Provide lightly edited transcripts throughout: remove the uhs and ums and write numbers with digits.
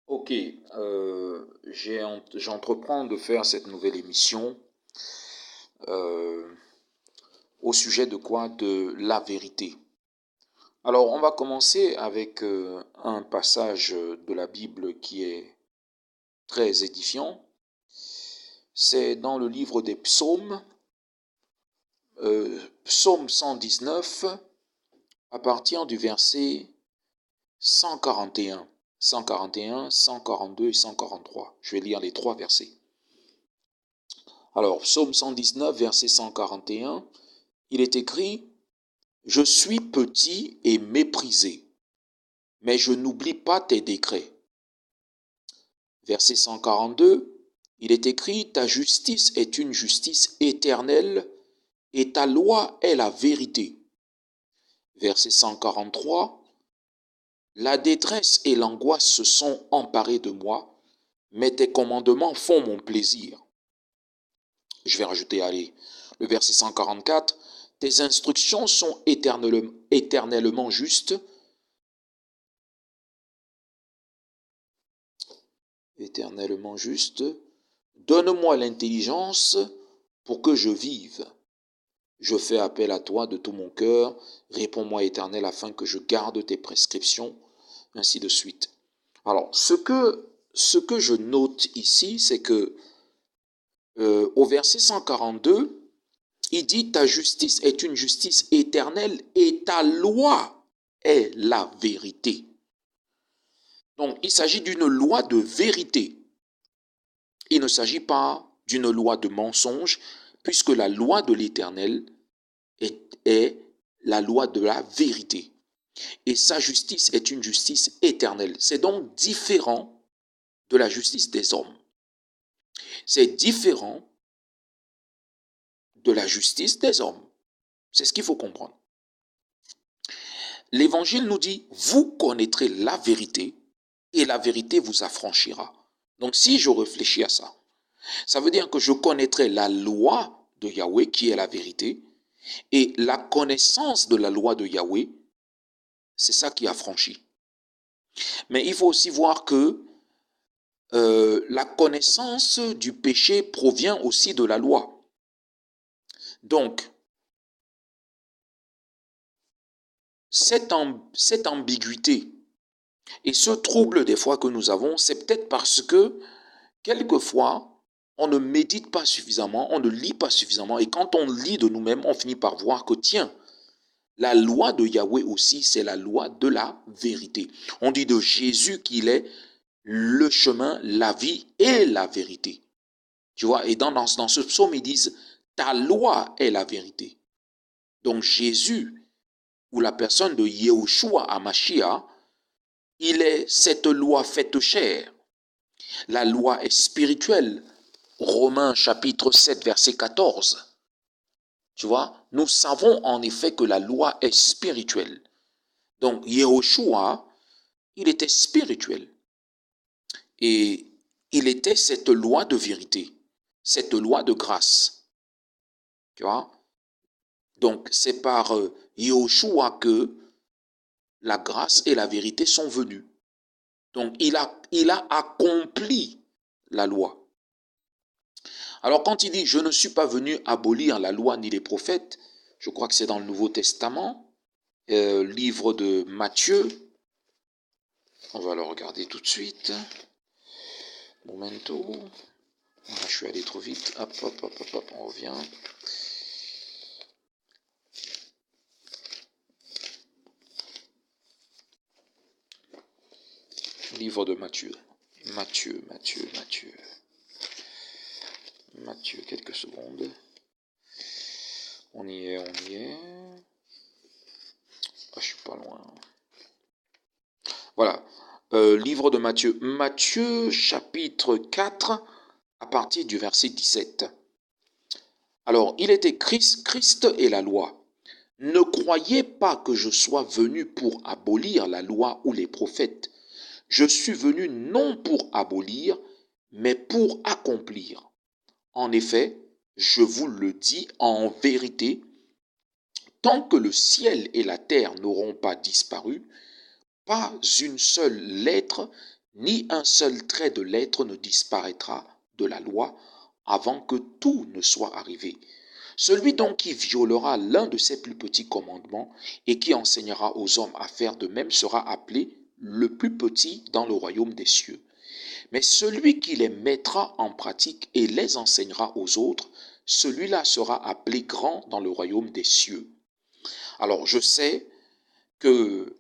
Ok, j'entreprends de faire cette nouvelle émission euh, au sujet de quoi? De la vérité. Alors, on va commencer avec un passage de la Bible qui est très édifiant. C'est dans le livre des psaumes, psaume 119, à partir du verset 141. 141, 142 et 143. Je vais lire les trois versets. Alors, psaume 119, verset 141, il est écrit: Je suis petit et méprisé, mais je n'oublie pas tes décrets. Verset 142, il est écrit: Ta justice est une justice éternelle et ta loi est la vérité. Verset 143, La détresse et l'angoisse se sont emparées de moi, mais tes commandements font mon plaisir. Je vais rajouter, allez, le verset 144, Tes instructions sont éternellement justes. Éternellement juste. Donne-moi l'intelligence pour que je vive. Je fais appel à toi de tout mon cœur. Réponds-moi, Éternel, afin que je garde tes prescriptions, ainsi de suite. Alors, ce que je note ici, c'est que au verset 142, il dit: Ta justice est une justice éternelle et ta loi est la vérité. Donc, il s'agit d'une loi de vérité. Il ne s'agit pas d'une loi de mensonge, puisque la loi de l'Éternel est la loi de la vérité. Et sa justice est une justice éternelle. C'est donc différent de la justice des hommes. C'est différent de la justice des hommes. C'est ce qu'il faut comprendre. L'Évangile nous dit: vous connaîtrez la vérité et la vérité vous affranchira. Donc si je réfléchis à ça, ça veut dire que je connaîtrai la loi de Yahweh qui est la vérité, et la connaissance de la loi de Yahweh, c'est ça qui affranchit. Mais il faut aussi voir que la connaissance du péché provient aussi de la loi. Donc, cette ambiguïté et ce trouble des fois que nous avons, c'est peut-être parce que quelquefois, on ne médite pas suffisamment, on ne lit pas suffisamment, et quand on lit de nous-mêmes, on finit par voir que, tiens, la loi de Yahweh aussi, c'est la loi de la vérité. On dit de Jésus qu'il est le chemin, la vie et la vérité. Tu vois, et dans ce psaume, ils disent: ta loi est la vérité. Donc Jésus, ou la personne de Yehoshua HaMashiach, il est cette loi faite chair. La loi est spirituelle. Romains chapitre 7, verset 14. Tu vois, nous savons en effet que la loi est spirituelle. Donc Yehoshua, il était spirituel. Et il était cette loi de vérité, cette loi de grâce. Tu vois? Donc c'est par Yehoshua que la grâce et la vérité sont venues. Donc il a accompli la loi. Alors quand il dit: je ne suis pas venu abolir la loi ni les prophètes, je crois que c'est dans le Nouveau Testament, livre de Matthieu. On va le regarder tout de suite. Momento. Là, je suis allé trop vite. Hop, hop, hop, hop, hop, on revient. Livre de Matthieu. Matthieu, quelques secondes. On y est. Ah, je suis pas loin. Voilà. Livre de Matthieu. Matthieu, chapitre 4, à partir du verset 17. Alors, il était Christ et la loi. Ne croyez pas que je sois venu pour abolir la loi ou les prophètes. Je suis venu non pour abolir, mais pour accomplir. En effet, je vous le dis en vérité, tant que le ciel et la terre n'auront pas disparu, pas une seule lettre ni un seul trait de lettre ne disparaîtra de la loi avant que tout ne soit arrivé. Celui donc qui violera l'un de ces plus petits commandements et qui enseignera aux hommes à faire de même sera appelé le plus petit dans le royaume des cieux. Mais celui qui les mettra en pratique et les enseignera aux autres, celui-là sera appelé grand dans le royaume des cieux. Alors je sais que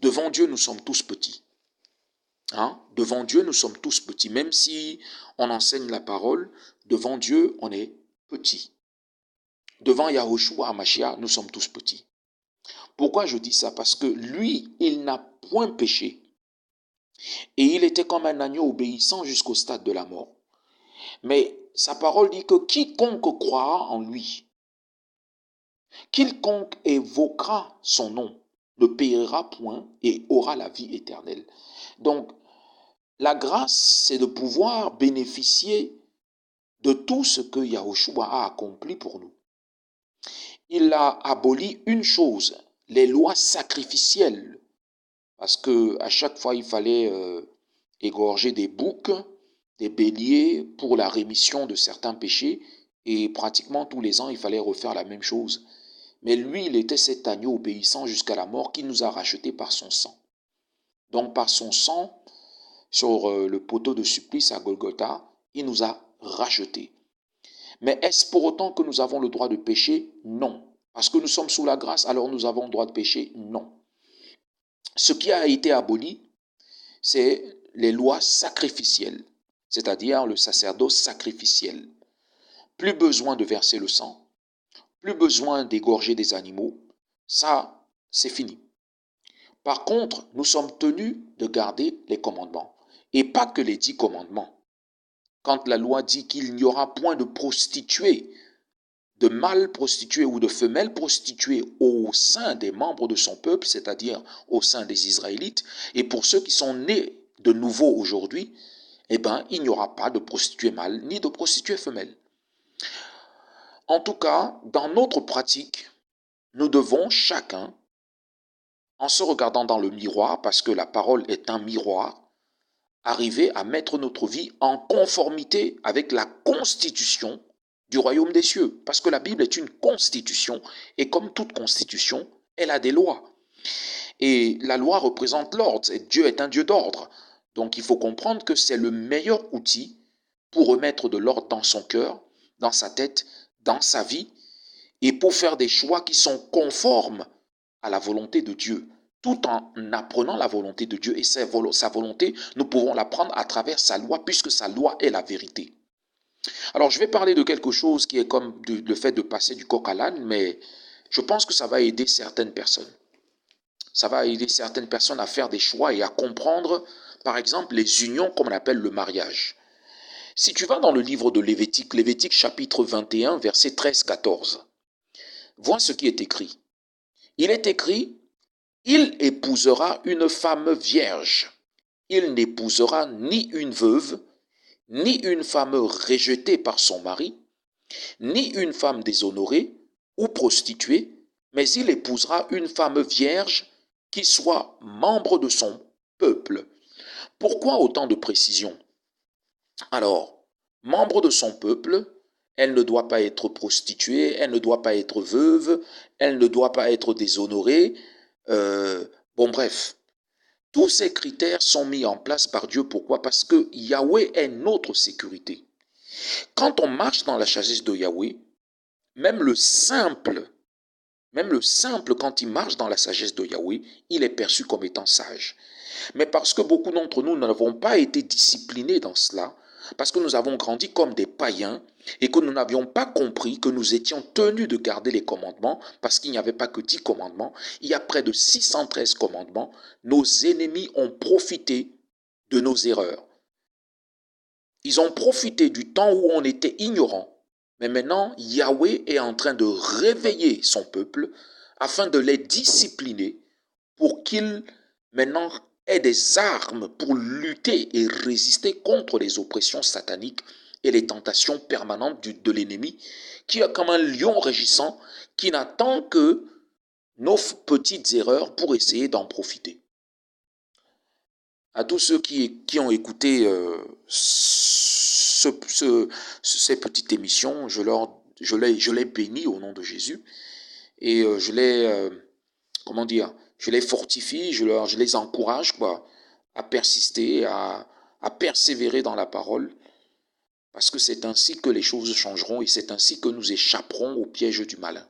devant Dieu, nous sommes tous petits. Devant Dieu, nous sommes tous petits. Même si on enseigne la parole, devant Dieu, on est petit. Devant Yahushua Hamashiach, nous sommes tous petits. Pourquoi je dis ça? Parce que lui, il n'a point péché. Et il était comme un agneau obéissant jusqu'au stade de la mort. Mais sa parole dit que quiconque croira en lui, quiconque évoquera son nom, ne périra point et aura la vie éternelle. Donc, la grâce, c'est de pouvoir bénéficier de tout ce que Yahushua a accompli pour nous. Il a aboli une chose, les lois sacrificielles, parce que à chaque fois il fallait égorger des boucs, des béliers pour la rémission de certains péchés, et pratiquement tous les ans il fallait refaire la même chose. Mais lui, il était cet agneau obéissant jusqu'à la mort qui nous a rachetés par son sang. Donc par son sang, sur le poteau de supplice à Golgotha, il nous a rachetés. Mais est-ce pour autant que nous avons le droit de pécher? Non. Parce que nous sommes sous la grâce, alors nous avons le droit de pécher? Non. Ce qui a été aboli, c'est les lois sacrificielles, c'est-à-dire le sacerdoce sacrificiel. Plus besoin de verser le sang, plus besoin d'égorger des animaux, ça, c'est fini. Par contre, nous sommes tenus de garder les commandements, et pas que les 10 commandements. Quand la loi dit qu'il n'y aura point de prostituées, de mâles prostituées ou de femelles prostituées au sein des membres de son peuple, c'est-à-dire au sein des Israélites, et pour ceux qui sont nés de nouveau aujourd'hui, il n'y aura pas de prostituées mâles ni de prostituées femelles. En tout cas, dans notre pratique, nous devons chacun, en se regardant dans le miroir, parce que la parole est un miroir, arriver à mettre notre vie en conformité avec la constitution du royaume des cieux. Parce que la Bible est une constitution, et comme toute constitution, elle a des lois. Et la loi représente l'ordre, et Dieu est un Dieu d'ordre. Donc il faut comprendre que c'est le meilleur outil pour remettre de l'ordre dans son cœur, dans sa tête, dans sa vie, et pour faire des choix qui sont conformes à la volonté de Dieu, tout en apprenant la volonté de Dieu. Et sa volonté, nous pouvons l'apprendre à travers sa loi, puisque sa loi est la vérité. Alors, je vais parler de quelque chose qui est comme le fait de passer du coq à l'âne, mais je pense que ça va aider certaines personnes. Ça va aider certaines personnes à faire des choix et à comprendre, par exemple, les unions, comme on appelle le mariage. Si tu vas dans le livre de Lévitique, Lévitique chapitre 21, verset 13-14, vois ce qui est écrit. Il est écrit, il épousera une femme vierge. Il n'épousera ni une veuve, ni une femme rejetée par son mari, ni une femme déshonorée ou prostituée, mais il épousera une femme vierge qui soit membre de son peuple. Pourquoi autant de précision? Alors, membre de son peuple, elle ne doit pas être prostituée, elle ne doit pas être veuve, elle ne doit pas être déshonorée. Bref, tous ces critères sont mis en place par Dieu. Pourquoi? Parce que Yahweh est notre sécurité. Quand on marche dans la sagesse de Yahweh, même le simple, quand il marche dans la sagesse de Yahweh, il est perçu comme étant sage. Mais parce que beaucoup d'entre nous n'avons pas été disciplinés dans cela, parce que nous avons grandi comme des païens et que nous n'avions pas compris que nous étions tenus de garder les commandements, parce qu'il n'y avait pas que 10 commandements, il y a près de 613 commandements, nos ennemis ont profité de nos erreurs. Ils ont profité du temps où on était ignorant. Mais maintenant, Yahweh est en train de réveiller son peuple afin de les discipliner pour qu'ils maintenant aient des armes pour lutter et résister contre les oppressions sataniques et les tentations permanentes de l'ennemi, qui est comme un lion rugissant qui n'attend que nos petites erreurs pour essayer d'en profiter. À tous ceux qui ont écouté ces petites émissions, je les bénis au nom de Jésus et comment dire, je les fortifie, je les encourage quoi, à persister, à persévérer dans la parole, parce que c'est ainsi que les choses changeront et c'est ainsi que nous échapperons au piège du malin.